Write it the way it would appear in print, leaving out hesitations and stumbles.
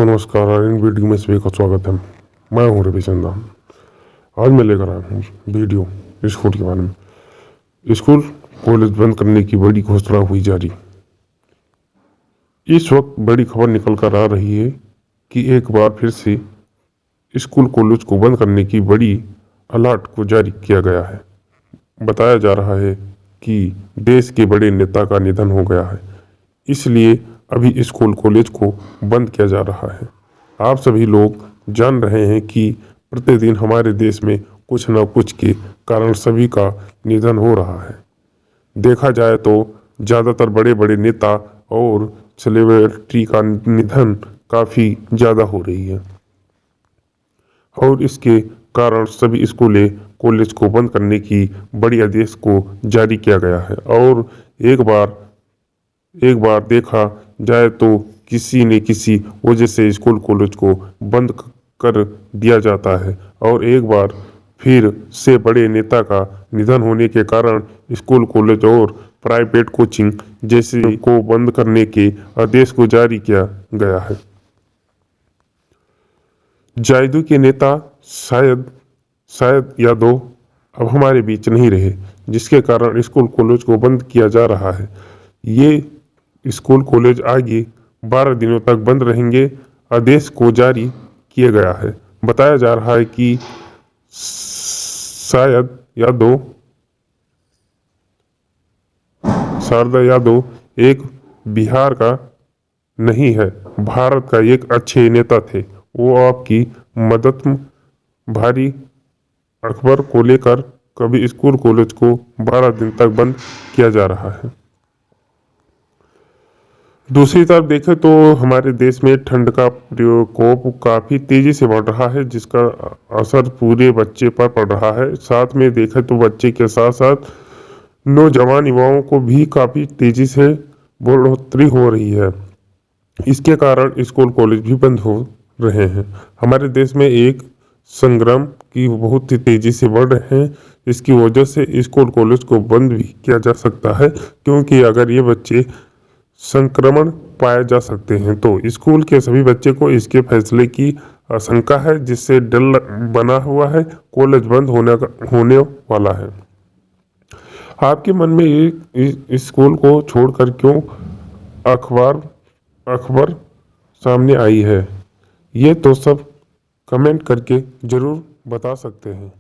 नमस्कार। इन वीडियो में सभी का स्वागत है। मैं हूँ रविचंदा। आज मैं लेकर आया हूँ वीडियो स्कूल के बारे में। स्कूल कॉलेज बंद करने की बड़ी घोषणा हुई जारी। इस वक्त बड़ी खबर निकल कर आ रही है कि एक बार फिर से स्कूल कॉलेज को बंद करने की बड़ी अलर्ट को जारी किया गया है। बताया जा रहा है कि देश के बड़े नेता का निधन हो गया है, इसलिए अभी स्कूल कॉलेज को बंद किया जा रहा है। आप सभी लोग जान रहे हैं कि प्रतिदिन हमारे देश में कुछ न कुछ के कारण सभी का निधन हो रहा है। देखा जाए तो ज़्यादातर बड़े बड़े नेता और सेलिब्रिटी का निधन काफ़ी ज़्यादा हो रही है और इसके कारण सभी स्कूलें कॉलेज को बंद करने की बड़ी आदेश को जारी किया गया है। और एक बार देखा जाए तो किसी न किसी वजह से स्कूल कॉलेज को बंद कर दिया जाता है और एक बार फिर से बड़े नेता का निधन होने के कारण स्कूल कॉलेज और प्राइवेट कोचिंग जैसे को बंद करने के आदेश को जारी किया गया है। जायदू के नेता शायद यादव अब हमारे बीच नहीं रहे, जिसके कारण स्कूल कॉलेज को बंद किया जा रहा है। ये स्कूल कॉलेज आगे 12 दिनों तक बंद रहेंगे, आदेश को जारी किया गया है। बताया जा रहा है कि शारदा यादव एक बिहार का नहीं है, भारत का एक अच्छे नेता थे। वो आपकी मदद भारी अखबार को लेकर कभी स्कूल कॉलेज को 12 दिन तक बंद किया जा रहा है। दूसरी तरफ देखें तो हमारे देश में ठंड का प्रकोप काफ़ी तेज़ी से बढ़ रहा है, जिसका असर पूरे बच्चे पर पड़ रहा है। साथ में देखें तो बच्चे के साथ साथ नौजवान युवाओं को भी काफ़ी तेज़ी से बढ़ोतरी हो रही है। इसके कारण स्कूल कॉलेज भी बंद हो रहे हैं। हमारे देश में एक संक्रमण की बहुत ही तेज़ी से बढ़ रहे हैं। इसकी वजह से स्कूल कॉलेज को बंद भी किया जा सकता है, क्योंकि अगर ये बच्चे संक्रमण पाए जा सकते हैं तो स्कूल के सभी बच्चे को इसके फैसले की आशंका है, जिससे डर बना हुआ है कॉलेज बंद होने वाला है। आपके मन में इस स्कूल को छोड़कर क्यों अखबार सामने आई है, ये तो सब कमेंट करके ज़रूर बता सकते हैं।